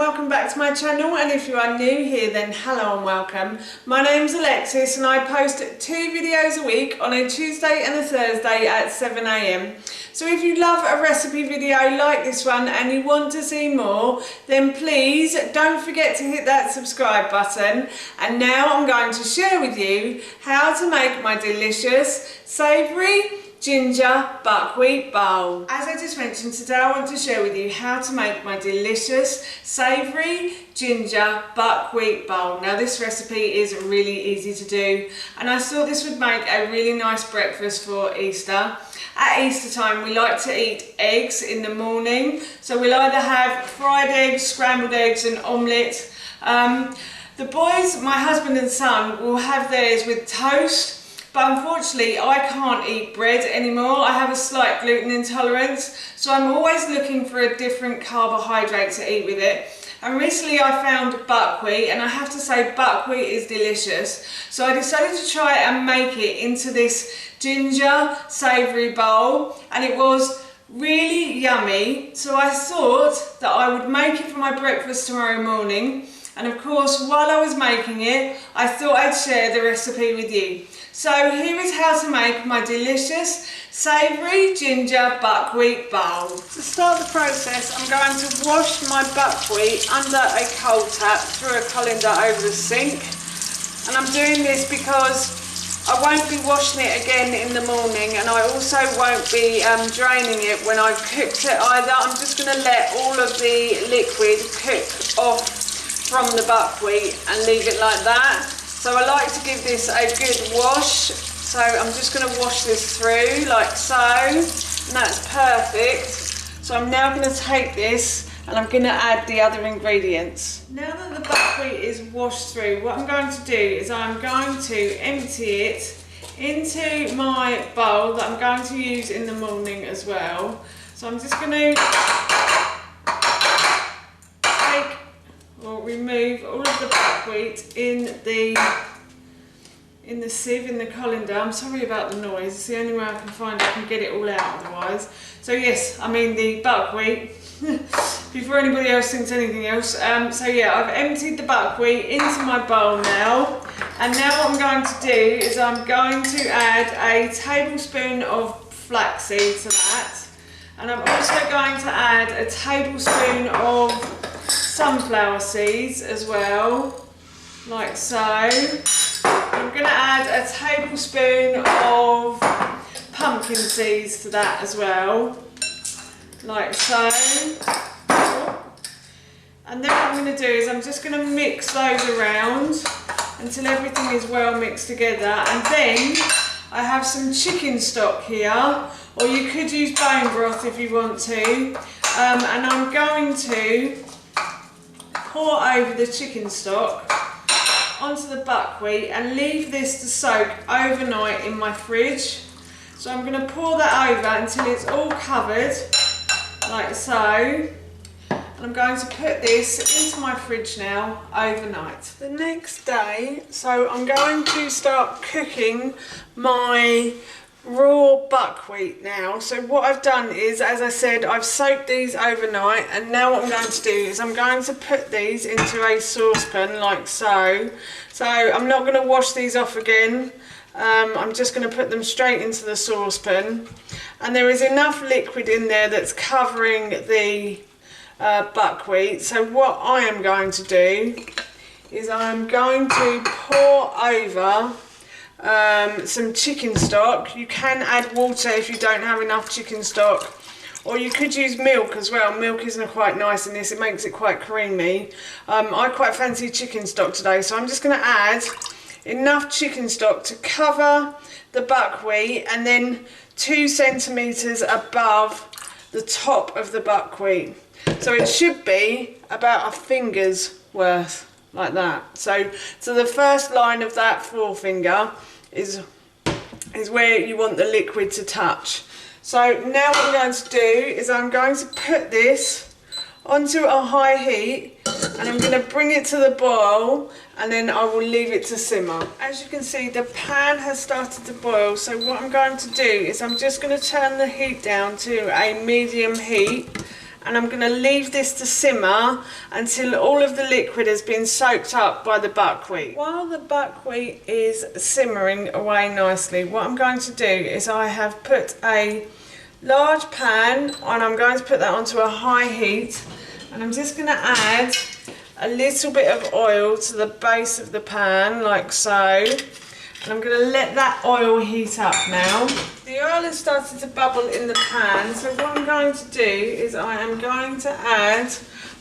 welcome back to my channel, and if you are new here then hello and welcome. My name's Alexis and I post 2 videos a week on a Tuesday and a Thursday at 7 AM. So if you love a recipe video like this one and you want to see more, then please don't forget to hit that subscribe button. And now I'm going to share with you how to make my delicious savoury ginger buckwheat bowl. As I just mentioned, today I want to share with you how to make my delicious savoury ginger buckwheat bowl. Now this recipe is really easy to do and I thought this would make a really nice breakfast for Easter. At Easter time we like to eat eggs in the morning, so we'll either have fried eggs, scrambled eggs and omelette. The boys, my husband and son, will have theirs with toast. But unfortunately I can't eat bread anymore. I have a slight gluten intolerance, so I'm always looking for a different carbohydrate to eat with it. And recently I found buckwheat, and I have to say buckwheat is delicious. So I decided to try and make it into this ginger savoury bowl, and it was really yummy. So I thought that I would make it for my breakfast tomorrow morning. And of course, while I was making it, I thought I'd share the recipe with you. So here is how to make my delicious savoury ginger buckwheat bowl. To start the process, I'm going to wash my buckwheat under a cold tap through a colander over the sink. And I'm doing this because I won't be washing it again in the morning, and I also won't be draining it when I've cooked it either. I'm just going to let all of the liquid cook off from the buckwheat and leave it like that. So I like to give this a good wash. So I'm just going to wash this through like so, and that's perfect. So I'm now going to take this and I'm going to add the other ingredients. Now that the buckwheat is washed through, what I'm going to do is I'm going to empty it into my bowl that I'm going to use in the morning as well. So I'm just going to remove all of the buckwheat in the sieve, in the colander. I'm sorry about the noise, it's the only way I can find I can get it all out otherwise. So yes, I mean the buckwheat, before anybody else thinks anything else. So yeah, I've emptied the buckwheat into my bowl now, and now what I'm going to do is I'm going to add a tablespoon of flaxseed to that, and I'm also going to add a tablespoon of sunflower seeds as well, like so. I'm going to add a tablespoon of pumpkin seeds to that as well, like so. And then what I'm going to do is I'm just going to mix those around until everything is well mixed together. And then I have some chicken stock here, or you could use bone broth if you want to. And I'm going to pour over the chicken stock onto the buckwheat and leave this to soak overnight in my fridge. So I'm going to pour that over until it's all covered, like so. And I'm going to put this into my fridge now overnight. The next day, so I'm going to start cooking my raw buckwheat now. So what I've done is, as I said, I've soaked these overnight, and now what I'm going to do is I'm going to put these into a saucepan like so. So I'm not going to wash these off again. I'm just going to put them straight into the saucepan, and there is enough liquid in there that's covering the buckwheat. So what I am going to do is I'm going to pour over some chicken stock. You can add water if you don't have enough chicken stock, or you could use milk as well. Milk isn't quite nice in this, it makes it quite creamy. I quite fancy chicken stock today, so I'm just going to add enough chicken stock to cover the buckwheat, and then 2 centimetres above the top of the buckwheat. So it should be about a finger's worth, like that. So the first line of that forefinger is where you want the liquid to touch. So now what I'm going to do is I'm going to put this onto a high heat, and I'm going to bring it to the boil, and then I will leave it to simmer. As you can see, the pan has started to boil, so what I'm going to do is I'm just going to turn the heat down to a medium heat, and I'm going to leave this to simmer until all of the liquid has been soaked up by the buckwheat. While the buckwheat is simmering away nicely, what I'm going to do is I have put a large pan and I'm going to put that onto a high heat, and I'm just going to add a little bit of oil to the base of the pan like so. And I'm going to let that oil heat up now. The oil has started to bubble in the pan, so what I'm going to do is I am going to add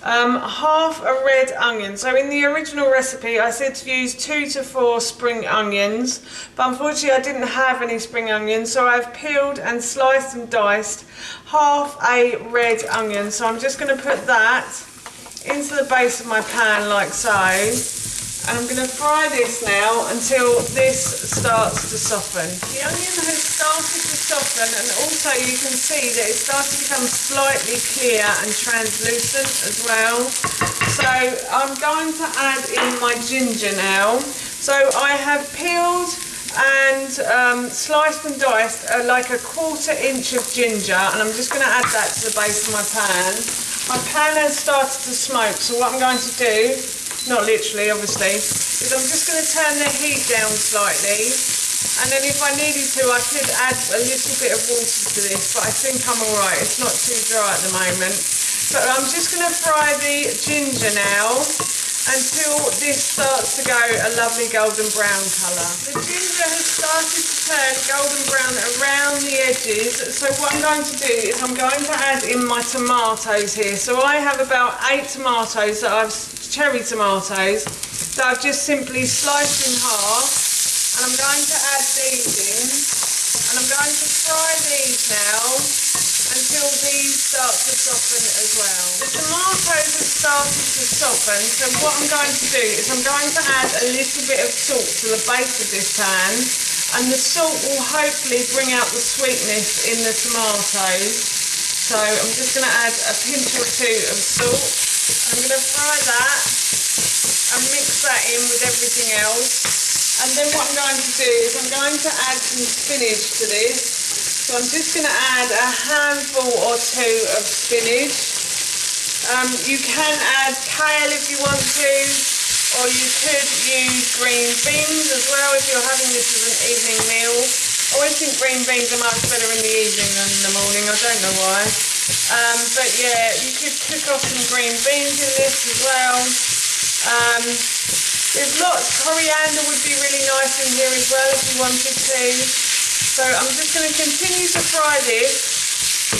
half a red onion. So in the original recipe I said to use 2 to 4 spring onions, but unfortunately I didn't have any spring onions, so I've peeled and sliced and diced half a red onion. So I'm just going to put that into the base of my pan like so. And I'm going to fry this now until this starts to soften. The onion has started to soften, and also you can see that it's starting to become slightly clear and translucent as well. So I'm going to add in my ginger now. So I have peeled and sliced and diced like a 1/4 inch of ginger, and I'm just going to add that to the base of my pan. My pan has started to smoke, so what I'm going to do, not literally obviously, is I'm just going to turn the heat down slightly, and then if I needed to I could add a little bit of water to this, but I think I'm alright, it's not too dry at the moment. So I'm just going to fry the ginger now until this starts to go a lovely golden brown colour. The ginger has started to turn golden brown around the edges, so what I'm going to do is I'm going to add in my tomatoes here. So I have about 8 tomatoes that cherry tomatoes that I've just simply sliced in half, and I'm going to add these in, and I'm going to fry these now until these start to soften as well. The tomatoes have started to soften, so what I'm going to do is I'm going to add a little bit of salt to the base of this pan, and the salt will hopefully bring out the sweetness in the tomatoes. So I'm just going to add a pinch or 2 of salt. I'm going to fry that and mix that in with everything else, and then what I'm going to do is I'm going to add some spinach to this. So I'm just going to add a handful or 2 of spinach. You can add kale if you want to, or you could use green beans as well if you're having this as an evening meal. I always think green beans are much better in the evening than in the morning, I don't know why. But yeah, you could cook off some green beans in this as well. There's lots, coriander would be really nice in here as well if you wanted to. So I'm just going to continue to fry this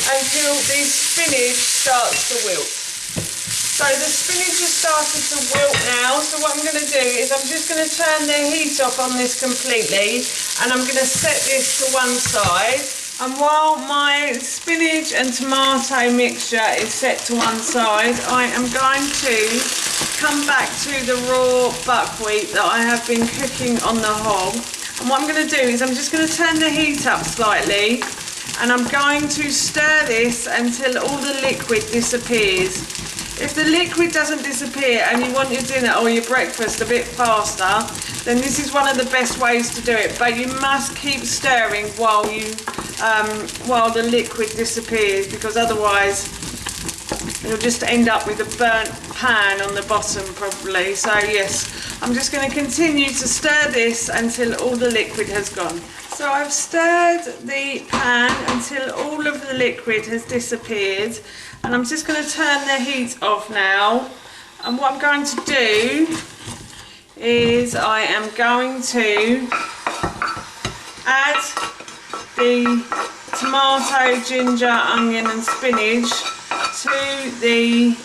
until the spinach starts to wilt. So the spinach has started to wilt now, so what I'm going to do is I'm just going to turn the heat off on this completely, and I'm going to set this to one side. And while my spinach and tomato mixture is set to one side, I am going to come back to the raw buckwheat that I have been cooking on the hob. And what I'm going to do is I'm just going to turn the heat up slightly, and I'm going to stir this until all the liquid disappears. If the liquid doesn't disappear and you want your dinner or your breakfast a bit faster, then this is one of the best ways to do it. But you must keep stirring while the liquid disappears, because otherwise you'll just end up with a burnt pan on the bottom probably. So yes, I'm just going to continue to stir this until all the liquid has gone. So I've stirred the pan until all of the liquid has disappeared, and I'm just going to turn the heat off now. And what I'm going to do is I am going to add the tomato, ginger, onion and spinach to the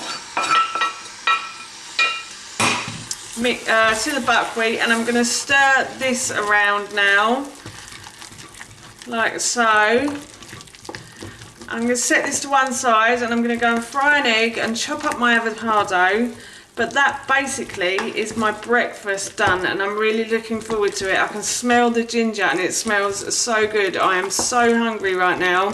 buckwheat, and I'm going to stir this around now like so. I'm going to set this to one side, and I'm going to go and fry an egg and chop up my avocado. But that basically is my breakfast done, and I'm really looking forward to it. I can smell the ginger and it smells so good. I am so hungry right now.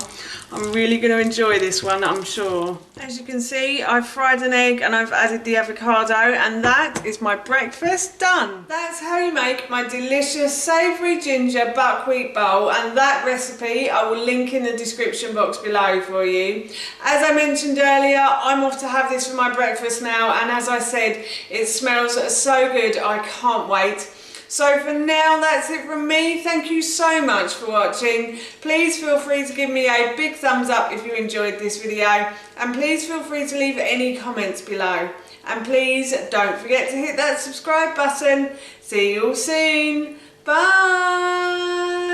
I'm really going to enjoy this one, I'm sure. As you can see, I've fried an egg and I've added the avocado, and that is my breakfast done. That's how you make my delicious savoury ginger buckwheat bowl, and that recipe I will link in the description box below for you. As I mentioned earlier, I'm off to have this for my breakfast now, and as I said, it smells so good, I can't wait. So for now, that's it from me. Thank you so much for watching. Please feel free to give me a big thumbs up if you enjoyed this video, and please feel free to leave any comments below. And please don't forget to hit that subscribe button. See you all soon. Bye.